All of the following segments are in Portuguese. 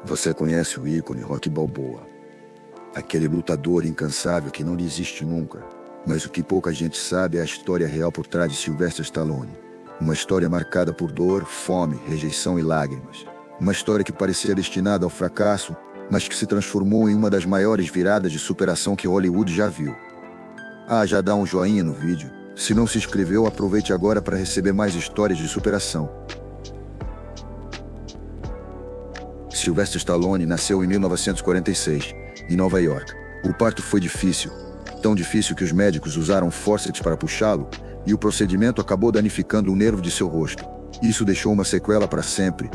Você conhece o ícone Rocky Balboa, aquele lutador incansável que não desiste nunca. Mas o que pouca gente sabe é a história real por trás de Sylvester Stallone. Uma história marcada por dor, fome, rejeição e lágrimas. Uma história que parecia destinada ao fracasso, mas que se transformou em uma das maiores viradas de superação que Hollywood já viu. Já dá um joinha no vídeo. Se não se inscreveu, aproveite agora para receber mais histórias de superação. Sylvester Stallone nasceu em 1946, em Nova York. O parto foi difícil, tão difícil que os médicos usaram fórceps para puxá-lo, e o procedimento acabou danificando o nervo de seu rosto. Isso deixou uma sequela para sempre.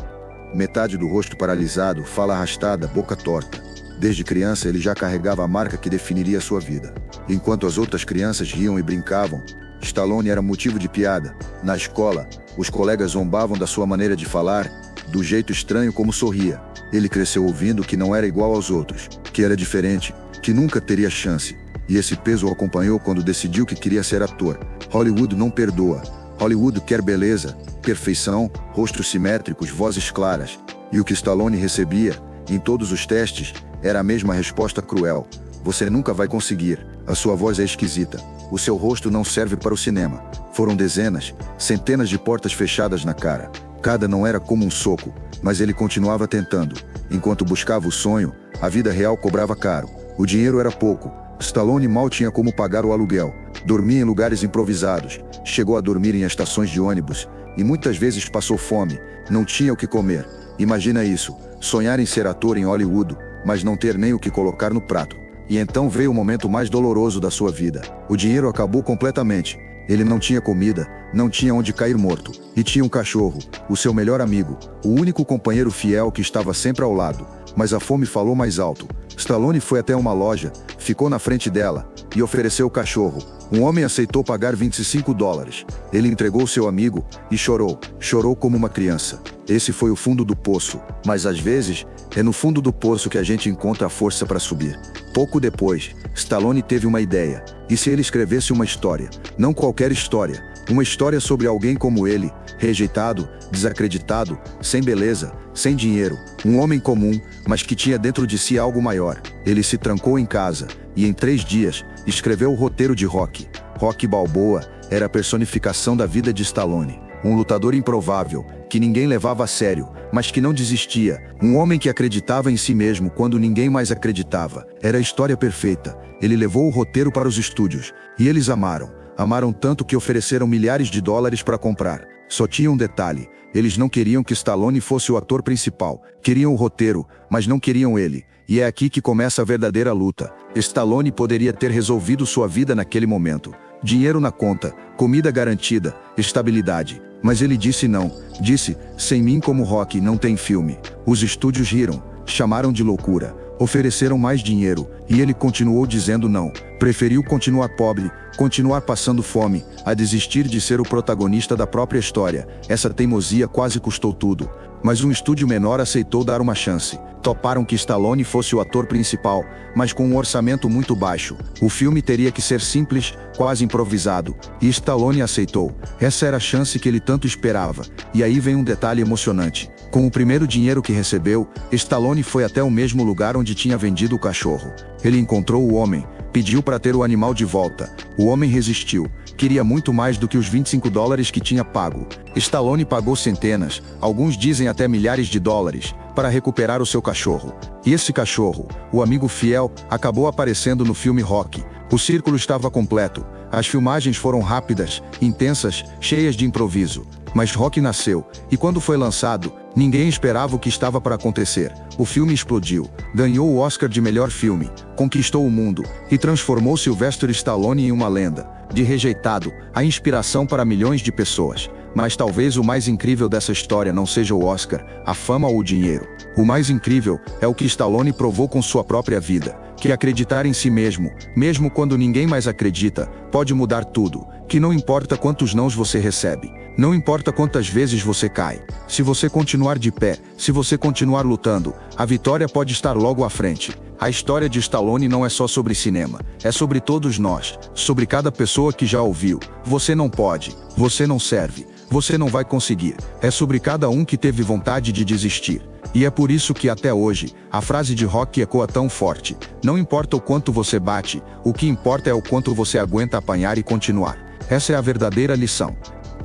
Metade do rosto paralisado, fala arrastada, boca torta. Desde criança ele já carregava a marca que definiria sua vida. Enquanto as outras crianças riam e brincavam, Stallone era motivo de piada. Na escola, os colegas zombavam da sua maneira de falar, do jeito estranho como sorria. Ele cresceu ouvindo que não era igual aos outros, que era diferente, que nunca teria chance. E esse peso o acompanhou quando decidiu que queria ser ator. Hollywood não perdoa. Hollywood quer beleza, perfeição, rostos simétricos, vozes claras. E o que Stallone recebia, em todos os testes, era a mesma resposta cruel. Você nunca vai conseguir. A sua voz é esquisita. O seu rosto não serve para o cinema. Foram dezenas, centenas de portas fechadas na cara. Cada não era como um soco, mas ele continuava tentando. Enquanto buscava o sonho, a vida real cobrava caro. O dinheiro era pouco. Stallone mal tinha como pagar o aluguel. Dormia em lugares improvisados. Chegou a dormir em estações de ônibus. E muitas vezes passou fome. Não tinha o que comer. Imagina isso. Sonhar em ser ator em Hollywood, mas não ter nem o que colocar no prato. E então veio o momento mais doloroso da sua vida. O dinheiro acabou completamente. Ele não tinha comida, não tinha onde cair morto. E tinha um cachorro, o seu melhor amigo, o único companheiro fiel que estava sempre ao lado. Mas a fome falou mais alto. Stallone foi até uma loja, ficou na frente dela e ofereceu o cachorro. Um homem aceitou pagar $25. Ele entregou seu amigo e chorou. Chorou como uma criança. Esse foi o fundo do poço. Mas às vezes, é no fundo do poço que a gente encontra a força para subir. Pouco depois, Stallone teve uma ideia. E se ele escrevesse uma história? Não qualquer história. Uma história sobre alguém como ele, rejeitado, desacreditado, sem beleza, sem dinheiro. Um homem comum, mas que tinha dentro de si algo maior. Ele se trancou em casa e em 3 dias, escreveu o roteiro de Rocky. Rocky Balboa era a personificação da vida de Stallone. Um lutador improvável, que ninguém levava a sério, mas que não desistia. Um homem que acreditava em si mesmo quando ninguém mais acreditava. Era a história perfeita. Ele levou o roteiro para os estúdios. E eles amaram. Amaram tanto que ofereceram milhares de dólares para comprar. Só tinha um detalhe. Eles não queriam que Stallone fosse o ator principal. Queriam o roteiro, mas não queriam ele. E é aqui que começa a verdadeira luta. Stallone poderia ter resolvido sua vida naquele momento. Dinheiro na conta, comida garantida, estabilidade. Mas ele disse não. Disse, sem mim como Rocky não tem filme. Os estúdios riram, chamaram de loucura, ofereceram mais dinheiro, e ele continuou dizendo não. Preferiu continuar pobre, continuar passando fome, a desistir de ser o protagonista da própria história. Essa teimosia quase custou tudo. Mas um estúdio menor aceitou dar uma chance. Toparam que Stallone fosse o ator principal, mas com um orçamento muito baixo. O filme teria que ser simples, quase improvisado. E Stallone aceitou. Essa era a chance que ele tanto esperava. E aí vem um detalhe emocionante. Com o primeiro dinheiro que recebeu, Stallone foi até o mesmo lugar onde tinha vendido o cachorro. Ele encontrou o homem, pediu para ter o animal de volta. O homem resistiu. Queria muito mais do que os $25 que tinha pago. Stallone pagou centenas, alguns dizem até milhares de dólares, para recuperar o seu cachorro. E esse cachorro, o amigo fiel, acabou aparecendo no filme Rocky. O círculo estava completo. As filmagens foram rápidas, intensas, cheias de improviso. Mas Rocky nasceu, e quando foi lançado, ninguém esperava o que estava para acontecer. O filme explodiu, ganhou o Oscar de melhor filme, conquistou o mundo, e transformou Sylvester Stallone em uma lenda. De rejeitado, a inspiração para milhões de pessoas. Mas talvez o mais incrível dessa história não seja o Oscar, a fama ou o dinheiro. O mais incrível é o que Stallone provou com sua própria vida. Que acreditar em si mesmo, mesmo quando ninguém mais acredita, pode mudar tudo. Que não importa quantos nãos você recebe. Não importa quantas vezes você cai. Se você continuar de pé, se você continuar lutando, a vitória pode estar logo à frente. A história de Stallone não é só sobre cinema, é sobre todos nós, sobre cada pessoa que já ouviu. Você não pode, você não serve, você não vai conseguir. É sobre cada um que teve vontade de desistir. E é por isso que até hoje, a frase de Rocky ecoa tão forte: não importa o quanto você bate, o que importa é o quanto você aguenta apanhar e continuar. Essa é a verdadeira lição.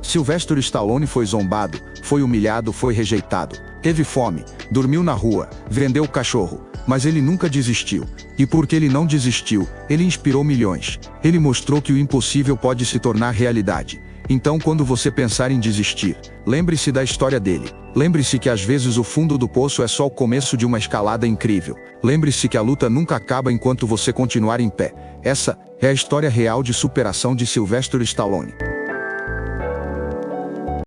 Sylvester Stallone foi zombado, foi humilhado, foi rejeitado, teve fome, dormiu na rua, vendeu o cachorro, mas ele nunca desistiu. E porque ele não desistiu, ele inspirou milhões. Ele mostrou que o impossível pode se tornar realidade. Então, quando você pensar em desistir, lembre-se da história dele. Lembre-se que às vezes o fundo do poço é só o começo de uma escalada incrível. Lembre-se que a luta nunca acaba enquanto você continuar em pé. Essa é a história real de superação de Sylvester Stallone.